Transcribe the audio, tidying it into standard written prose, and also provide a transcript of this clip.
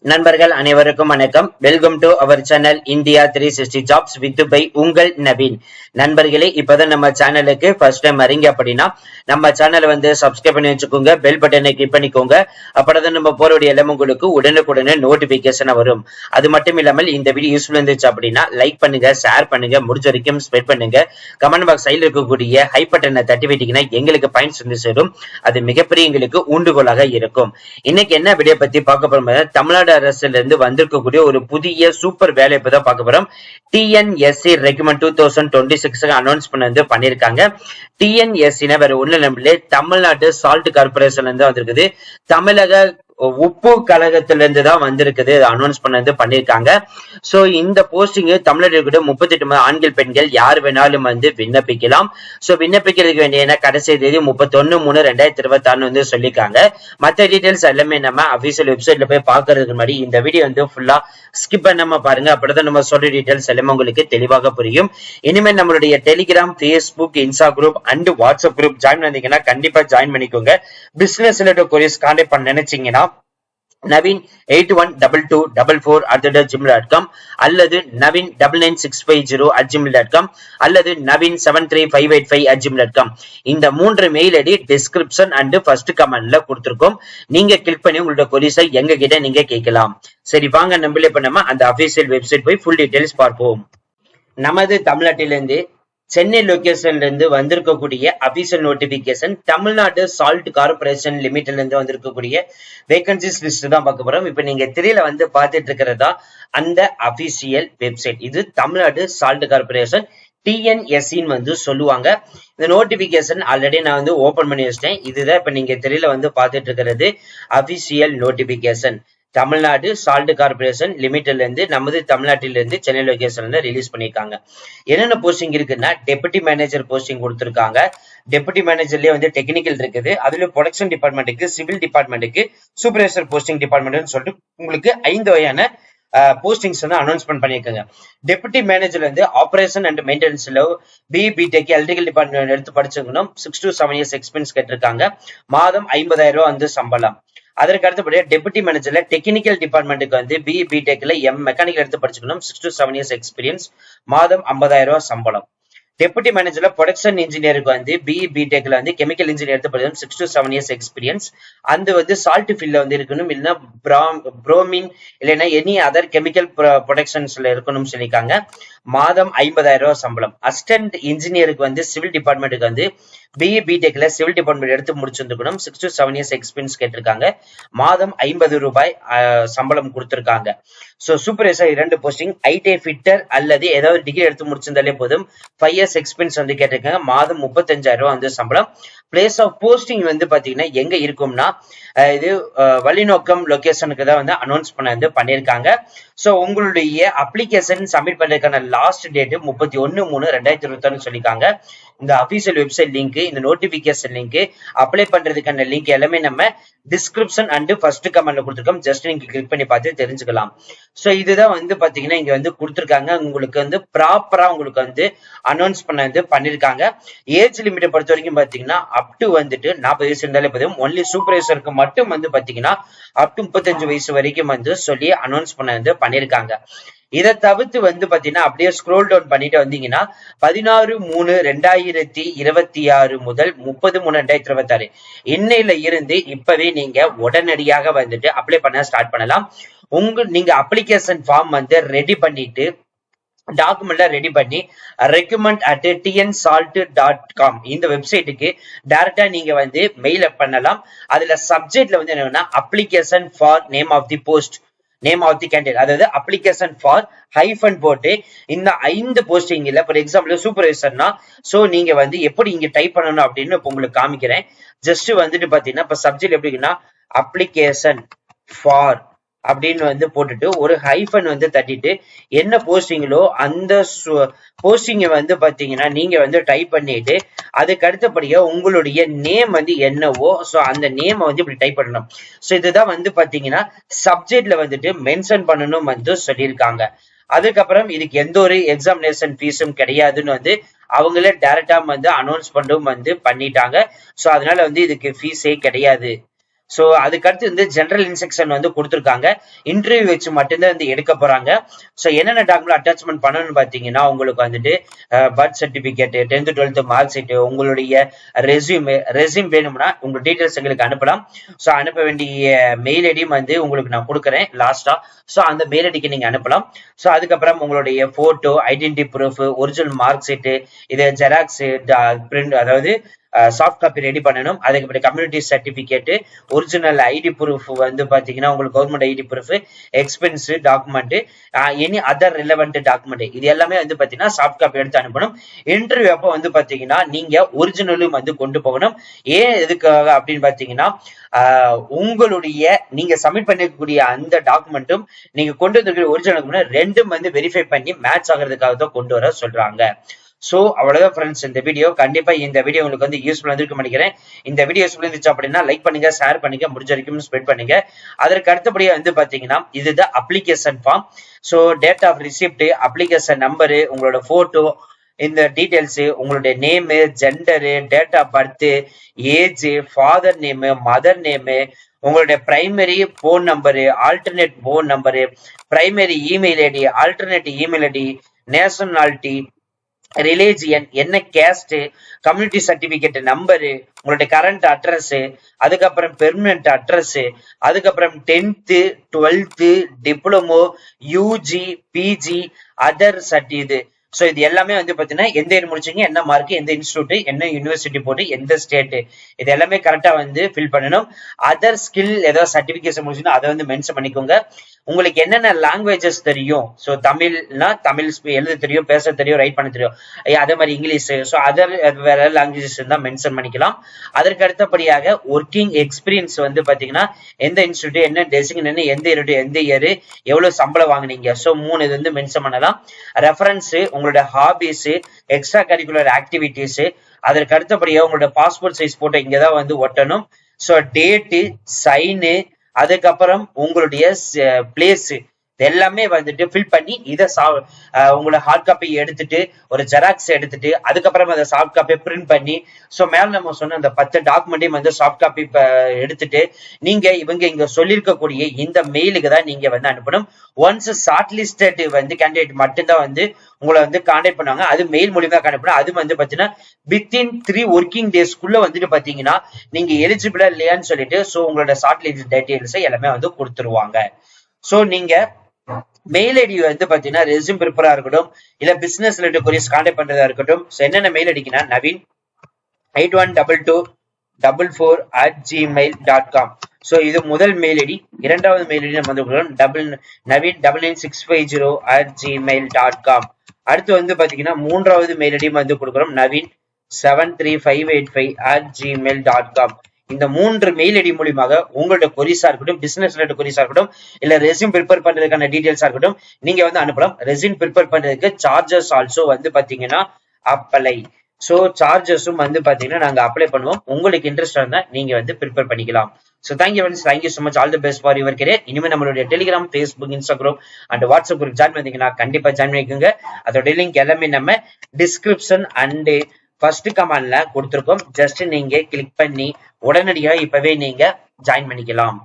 நண்பர்கள் அனைவருக்கும் வணக்கம். Welcome to our channel India 360 jobs with by உங்கள் நவீன். நண்பர்களே, இப்பதான் நம்ம சேனலுக்கு ஃபர்ஸ்ட் டைம் வரீங்க அப்படின்னா நம்ம சேனலை வந்து சப்ஸ்கிரைப் பண்ணி வச்சுக்கோங்க, பெல் பட்டனை கிளிக் பண்ணிக்கோங்க. அப்பதான் நம்ம போறோடைய எல்லாம் உங்களுக்கு உடனுக்குடனே நோட்டிபிகேஷன் வரும். அது மட்டும் இல்லாமல் இந்த வீடியோ யூஸ்ஃபுல் இருந்துச்சு அப்படின்னா லைக் பண்ணுங்க, ஷேர் பண்ணுங்க, முடிஞ்ச வரைக்கும் ஸ்ப்ரெட் பண்ணுங்க. கமெண்ட் பாக்ஸ் சைடில் இருக்கக்கூடிய ஹை பட்டனை தட்டி விட்டீங்கன்னா எங்களுக்கு பாயிண்ட்ஸ் வந்து சேரும். அது மிகப்பெரிய எங்களுக்கு ஊண்டுகோலாக இருக்கும். இன்னைக்கு என்ன வீடியோ பத்தி பார்க்க போறோம், தமிழ்நாடு அரசுல இருந்து வந்திருக்கக்கூடிய ஒரு புதிய சூப்பர் வேலையை தான் பார்க்க போறோம். டிஎன்எஸ்சி ரெக்ரூட்மெண்ட் 2026 அனௌன்ஸ் பண்ணிருக்காங்க. டிஎன்எஸ்சி வேற ஒண்ணு இல்ல, தமிழ்நாடு சால்ட் கார்பரேஷன்ல இருந்து வந்திருக்குது. தமிழக உப்பு கழகத்திலிருந்து தான் வந்திருக்குது, அனௌன்ஸ் பண்ணிருக்காங்க. சோ இந்த போஸ்டிங் தமிழ்நாடு 38 ஆண்கள் பெண்கள் யார் வேணாலும் வந்து விண்ணப்பிக்கலாம். சோ விண்ணப்பிக்கிறதுக்கு வேண்டிய கடைசி தேதி 31/3/2026 வந்து சொல்லிருக்காங்க. மற்ற டீடைல்ஸ் எல்லாமே நம்ம அபிஷியல் வெப்சைட்ல போய் பாக்குறதுக்கு முன்னாடி இந்த வீடியோ வந்து ஃபுல்லா ஸ்கிப் பண்ணாம பாருங்க. அப்படிதான் நம்ம சொல்ற டீடைல்ஸ் எல்லாமே உங்களுக்கு தெளிவாக புரியும். இனிமேல் நம்மளுடைய Telegram, Facebook, Insta group and WhatsApp group join பண்ணீங்கன்னா கண்டிப்பா ஜாயின் பண்ணிக்கோங்க. பிசினஸ் ரிலேட்டட் கொரிஸ் கான்டாக்ட் பண்ண நினைச்சீங்கன்னா நவீன் 812244@gmail.com அல்லது நவீன் 99650@gmail.com அல்லது நவீன் 73585@gmail.com இந்த 3 mail ID description and first கமெண்ட்ல கொடுத்திருக்கோம். நீங்க கிளிக் பண்ணி உங்களோட கொரிஸை எங்க கிட்ட நீங்க கேட்கலாம். சரி, வாங்க நம்மளே பண்ணாம அந்த அபிஷியல் வெப்சைட் போய் ஃபுல் டீடைல்ஸ் பார்ப்போம். நமது தமிழ்நாட்டிலிருந்து சென்னை லொகேஷன்ல இருந்து வந்திருக்கக்கூடிய official notification Tamil Nadu salt corporation லிமிட்ல இருந்து வந்திருக்கக்கூடிய வேகன்சிஸ் லிஸ்ட் தான் பார்க்க போறோம். இப்ப நீங்க திரையில வந்து பார்த்துட்டு இருக்கிறதா அந்த அபிஷியல் வெப்சைட். இது தமிழ்நாடு சால்ட் கார்பரேஷன் டிஎன்எஸ்சின்னு வந்து சொல்லுவாங்க. இந்த நோட்டிபிகேஷன் ஆல்ரெடி நான் வந்து ஓபன் பண்ணி வச்சிட்டேன். இதுதான் இப்ப நீங்க திரையில வந்து பார்த்துட்டு இருக்கிறது official notification. Tamil Nadu salt corporation லிமிட்ல இருந்து நமது தமிழ்நாட்டில இருந்து சென்னை லொகேஷன்ல ரிலீஸ் பண்ணிருக்காங்க. என்னென்ன போஸ்டிங் இருக்குன்னா டெபுட்டி மேனேஜர் போஸ்டிங் கொடுத்திருக்காங்க. டெபுட்டி மேனேஜர்லயே வந்து டெக்னிக்கல் இருக்குது, அதுல ப்ரொடக்ஷன் டிபார்ட்மெண்ட்டுக்கு, சிவில் டிபார்ட்மெண்ட்டுக்கு, சூப்பர்வைசர் போஸ்டிங் டிபார்ட்மெண்ட் சொல்லிட்டு உங்களுக்கு 5 வகையான போஸ்டிங்ஸ் வந்து அனௌன்ஸ்மெண்ட் பண்ணிருக்காங்க. டெபுட்டி மேனேஜர் வந்து ஆபரேஷன் அண்ட் மெயின்டெனன்ஸ்ல பிடெக் எலக்ட்ரிக்கல் டிபார்ட்மெண்ட் எடுத்து படிச்சிருக்கணும். 6 to 7 years எக்ஸ்பீரியன்ஸ் கேட்டிருக்காங்க. மாதம் 50,000 ரூபாய் வந்து சம்பளம். அதற்கு அடுத்தபடியா டெபுட்டி மேனேஜர்ல டெக்னிக்கல் டிபார்ட்மெண்ட்டுக்கு வந்து பிடெக்ல மெக்கானிக்கல் எடுத்து படிச்சுக்கணும். 6 to 7 years எக்ஸ்பீரியன்ஸ், மாதம் 50,000 ரூபாய் சம்பளம். டெபுட்டி மேனேஜர்ல ப்ரொடக்ஷன் இன்ஜினியருக்கு வந்து பிடெக்ல வந்து கெமிக்கல் இன்ஜினியர் எடுத்து படிக்கணும். 6 to 7 years எக்ஸ்பீரியன்ஸ். அந்த வந்து சால்ட் ஃபீல்ட்ல வந்து இருக்கணும், இல்லைன்னா புரோமின் இல்லைன்னா எனி அதர் கெமிக்கல் ப்ரொடக்ஷன்ஸ்ல இருக்கணும்னு சொல்லியிருக்காங்க. மாதம் 50,000 ரூபாய் சம்பளம். அசிஸ்டன்ட் இன்ஜினியருக்கு வந்து சிவில் டிபார்ட்மெண்ட்டுக்கு வந்து பிடெக்ல சிவில் டிபார்ட்மெண்ட் எடுத்து முடிச்சிருக்கணும். 6 to 7 years எக்ஸ்பீரியன்ஸ் கேட்டிருக்காங்க. மாதம் 50 ரூபாய் சம்பளம் கொடுத்திருக்காங்க. So supervisor 2 posting, IT fitter அல்லது ஏதாவது டிகிரி எடுத்து முடிச்சிருந்தாலே போதும். 5 years எக்ஸ்பீரியன்ஸ் வந்து கேட்டிருக்காங்க. மாதம் 35,000 ரூபாய் வந்து சம்பளம். பிளேஸ் ஆஃப் போஸ்டிங் வந்து பாத்தீங்கன்னா எங்க இருக்கும்னா இது வழிநோக்கம் லொகேஷனுக்கு தான் வந்து அனௌன்ஸ் பண்ணிருக்காங்க. சோ உங்களுடைய அப்ளிகேஷன் சப்மிட் பண்றதுக்கான லாஸ்ட் டேட் 31/3/2026 சொல்லிருக்காங்க. இந்த அபிஷியல் வெப்சைட் லிங்க், இந்த நோட்டிபிகேஷன் லிங்க், அப்ளை பண்றதுக்கான லிங்க் எல்லாமே நம்ம டிஸ்கிரிப்ஷன் அண்ட் ஃபர்ஸ்ட் கமெண்ட்ல கொடுத்துருக்கோம். ஜஸ்ட் நீங்க கிளிக் பண்ணி பார்த்து தெரிஞ்சுக்கலாம். சோ இதுதான் வந்து பாத்தீங்கன்னா இங்க வந்து கொடுத்துருக்காங்க. உங்களுக்கு வந்து ப்ராப்பரா உங்களுக்கு வந்து அனௌன்ஸ் பண்ணிருக்காங்க. ஏஜ் லிமிட்டை பொறுத்த வரைக்கும் பாத்தீங்கன்னா அப் டு வந்துட்டு 40 வயசு இருந்தாலே போதும். ஒன்லி சூப்பர்வைசருக்கு மட்டும் வந்து பாத்தீங்கன்னா அப் டு 35 வயசு வரைக்கும் வந்து சொல்லி அனௌன்ஸ் பண்ணிருக்காங்க. இதை தவிர்த்து வந்து பாத்தீங்கன்னா அப்படியே ஸ்க்ரோல் டவுன் பண்ணிட்டு வந்தீங்கன்னா 16/3/2026 முதல் 30/3/2026 இன்னையில இருந்து இப்பவே நீங்க உடனடியாக வந்துட்டு அப்ளை பண்ண ஸ்டார்ட் பண்ணலாம். நீங்க அப்ளிகேஷன் ஃபார்ம் வந்து ரெடி பண்ணிட்டு டாக்குமெண்ட்ல ரெடி பண்ணி recommend@tnsalt.com இந்த வெப்சைட்டுக்கு டைரக்டா நீங்க வந்து மெயில் பண்ணலாம். அதுல சப்ஜெக்ட்ல வந்து என்னன்னா application for name of the post, name of the candidate, அதாவது அப்ளிகேஷன் ஃபார் ஹைஃபன் போட்டு இந்த 5 போஸ்டிங்ல ஃபார் எக்ஸாம்பிள் சூப்பர்வைசர்னா சோ நீங்க வந்து எப்படி இங்க டைப் பண்ணணும் அப்படின்னு இப்ப உங்களுக்கு காமிக்கிறேன். ஜஸ்ட் வந்துட்டு பாத்தீங்கன்னா இப்ப சப்ஜெக்ட் எப்படின்னா அப்ளிகேஷன் ஃபார் அப்படின்னு வந்து போட்டுட்டு ஒரு ஹைஃபன் வந்து தட்டிட்டு என்ன போஸ்டிங்களோ அந்த போஸ்டிங்க வந்து பாத்தீங்கன்னா நீங்க வந்து டைப் பண்ணிட்டு அதுக்கு அடுத்தபடியா உங்களுடைய நேம் வந்து என்னவோ சோ அந்த நேம் வந்து இப்படி டைப் பண்ணணும். சோ இதுதான் வந்து பாத்தீங்கன்னா சப்ஜெக்ட்ல வந்துட்டு மென்ஷன் பண்ணணும் வந்து சொல்லியிருக்காங்க. அதுக்கப்புறம் இதுக்கு எந்த ஒரு எக்ஸாமினேஷன் ஃபீஸும் கிடையாதுன்னு வந்து அவங்களே டைரக்டா வந்து அனௌன்ஸ் பண்ணிட்டாங்க. சோ அதனால வந்து இதுக்கு ஃபீஸே கிடையாது. சோ அதுக்கடுத்து வந்து ஜெனரல் இன்ஸ்ட்ரக்ஷன் வந்து கொடுத்துருக்காங்க. இன்டர்வியூ வச்சு மட்டும்தான் வந்து எடுக்க போறாங்க. சோ என்னென்ன டாக்குமெண்ட் அட்டாச்மெண்ட் பண்ணணும்னு பாத்தீங்கன்னா உங்களுக்கு வந்துட்டு birth certificate, 10th 12th mark sheet, உங்களுடைய ரெஸ்யூம் வேணும்னா உங்க டீடைல்ஸ் எங்களுக்கு அனுப்பலாம். சோ அனுப்ப வேண்டிய மெயில் ஐடியும் வந்து உங்களுக்கு நான் கொடுக்குறேன் லாஸ்டா. சோ அந்த மெயில் ஐடிக்கு நீங்க அனுப்பலாம். சோ அதுக்கப்புறம் உங்களுடைய photo, identity proof, original mark sheet, இது ஜெராக்ஸ் பிரிண்ட், அதாவது சாஃப்ட் காப்பி ரெடி பண்ணணும். அதுக்கப்புறம் community certificate, original ID proof வந்து பாத்தீங்கன்னா உங்களுக்கு government ID proof, expense document, any other relevant document, இது எல்லாமே வந்து பாத்தீங்கன்னா சாஃப்ட் காப்பி எடுத்து அனுப்பணும். இன்டர்வியூ அப்போ வந்து பாத்தீங்கன்னா நீங்க ஒரிஜினலும் வந்து கொண்டு போகணும். ஏன் எதுக்காக அப்படின்னு பாத்தீங்கன்னா உங்களுடைய நீங்க சப்மிட் பண்ணக்கூடிய அந்த டாக்குமெண்ட்டும் நீங்க கொண்டு வந்திருக்கிற ஒரிஜினல் ரெண்டும் வந்து வெரிஃபை பண்ணி மேட்ச் ஆகிறதுக்காக தான் கொண்டு வர சொல்றாங்க. சோ அவ்வளவுதான் ஃப்ரெண்ட்ஸ் இந்த வீடியோ. கண்டிப்பா இந்த வீடியோ உங்களுக்கு வந்து யூஸ்ஃபுல் இருந்திருக்கும் நினைக்கிறேன். இந்த வீடியோ யூஸ்ஃபுல் இருந்துச்சு அப்படின்னா லைக் பண்ணுங்க, ஷேர் பண்ணுங்க, முடிஞ்ச வரைக்கும் ஸ்ப்ரெட் பண்ணுங்க. அதற்கு அடுத்தபடியா வந்து பாத்தீங்கன்னா இதுதான் application form. So date of receipt, application number, உங்களோட போட்டோ, இந்த டீடைல்ஸ், உங்களுடைய name, gender, date of birth, age, father name, mother name, உங்களுடைய primary phone number, alternate phone number, primary email ID, alternate email ID, nationality, religion, என்ன caste, community certificate number, உங்களுடைய current address, அதுக்கப்புறம் permanent address, அதுக்கப்புறம் 10th 12th diploma, UG, PG, other cert, so இது எல்லாமே வந்து பாத்தீங்கன்னா எந்த இயர் முடிச்சீங்க, என்ன மார்க், எந்த இன்ஸ்டியூட், என்ன யூனிவர்சிட்டி போட்டு, எந்த ஸ்டேட், இது எல்லாமே கரெக்டா வந்து ஃபில் பண்ணணும். அதர் ஸ்கில் ஏதாவது சர்டிபிகேஷன் முடிச்சுன்னா அதை வந்து மென்ஷன் பண்ணிக்கோங்க. உங்களுக்கு என்னென்ன லாங்குவேஜஸ் தெரியும், சோ தமிழ்னா தமிழ் எழுத தெரியும், பேச தெரியும், ரைட் பண்ண தெரியும், அதே மாதிரி இங்கிலீஷ், சோ அதர் வேற லாங்குவேஜஸ் தான் மென்ஷன் பண்ணிக்கலாம். அதற்கு அடுத்தபடியாக ஒர்க்கிங் எக்ஸ்பீரியன்ஸ் வந்து பாத்தீங்கன்னா எந்த இன்ஸ்டியூட், என்ன டெசிக்னேஷன், என்ன எந்த இயர், எவ்வளவு சம்பளம் வாங்குனீங்க, சோ 3 இது வந்து மென்ஷன் பண்ணலாம். ரெஃபரன்ஸ், உங்களோட ஹாபிஸ், எக்ஸ்ட்ரா கரிக்குலர் ஆக்டிவிட்டிஸ், அதற்கு அடுத்தபடியாக உங்களோட பாஸ்போர்ட் சைஸ் போட்டோ இங்கதான் வந்து ஒட்டணும். சோ டேட்டு, சைனு, அதுக்கப்புறம் உங்களுடைய பிளேஸ் எல்லாமே வந்துட்டு ஃபில் பண்ணி இதை உங்களோட ஹார்ட் காப்பி எடுத்துட்டு ஒரு ஜெராக்ஸ் எடுத்துட்டு அதுக்கப்புறம் அந்த சாஃப்ட் காப்பியை பிரிண்ட் பண்ணி சோ மேல நம்ம சொன்ன அந்த 10 டாக்குமெண்ட்டையும் வந்து சாஃப்ட் காப்பி எடுத்துட்டு நீங்க இங்க சொல்லியிருக்கக்கூடிய இந்த மெயிலுக்கு தான் நீங்க வந்து அனுப்பணும். ஒன்ஸ் ஷார்ட் லிஸ்டட் வந்து கேண்டிடேட் மட்டும்தான் வந்து உங்களை வந்து கான்டாக்ட் பண்ணுவாங்க. அது மெயில் மூலியமா கான்டாக்ட் பண்ண, அது வந்து பாத்தீங்கன்னா வித்தின் 3 ஒர்க்கிங் டேஸ்க்குள்ள வந்துட்டு பாத்தீங்கன்னா நீங்க எலிஜிபிளா இல்லையான்னு சொல்லிட்டு சோ உங்களோட ஷார்ட் லிஸ்ட் டீடைல்ஸ் எல்லாமே வந்து கொடுத்துருவாங்க. சோ நீங்க மெயில் ஐடி வந்து பாத்தீங்கன்னா ரெஸ்யூம் ப்ரிப்பரா இருக்கட்டும், இல்ல பிசினஸ் ரிலேட்டட் கொரிஸ் கான்டாக்ட் பண்றதா இருக்கட்டும், என்னென்ன மெயில் ஐடிக்குன்னா naveen 812244@gmail.com. சோ இது முதல் மெயில் ஐடி. இரண்டாவது மெயில் ஐடி நம்ம வந்து naveen 99650@gmail.com. அடுத்து வந்து பாத்தீங்கன்னா மூன்றாவது மெயில் ஐடி வந்து கொடுக்குறோம் naveen 73585@gmail.com. இந்த 3 மெயில் ஐடி மூலியமாக உங்களோட கொரிஸா இருக்கட்டும், பிசினஸ் ரிலேட்டட் கொரிஸா இருக்கட்டும், இல்ல ரெஸ்யூம் ப்ரிப்பேர் பண்றதுக்கான டீடைல்ஸா இருக்கட்டும், நீங்க வந்து அனுப்பலாம். ரெஸ்யூம் ப்ரிப்பேர் பண்றதுக்கு சார்ஜஸ் ஆல்சோ வந்து பாத்தீங்கன்னா அப்ளை. சோ சார்ஜஸும் வந்து பாத்தீங்கன்னா நாங்க அப்ளை பண்ணுவோம். உங்களுக்கு இன்ட்ரெஸ்ட் இருந்தா நீங்க வந்து ப்ரிப்பேர் பண்ணிக்கலாம். So thank you friends, thank you so much, all the best for your career. இனிமே நம்மளுடைய Telegram, Facebook, Instagram and WhatsApp group join பண்ணீங்கன்னா கண்டிப்பா ஜாயின் பண்ணிக்கோங்க. அதோட லிங்க் எல்லாமே நம்ம டிஸ்கிரிப்ஷன் அண்ட் ஃபர்ஸ்ட் கமெண்ட்ல கொடுத்திருக்கோம். ஜஸ்ட் நீங்க கிளிக் பண்ணி உடனடியாக இப்பவே நீங்க ஜாயின் பண்ணிக்கலாம்.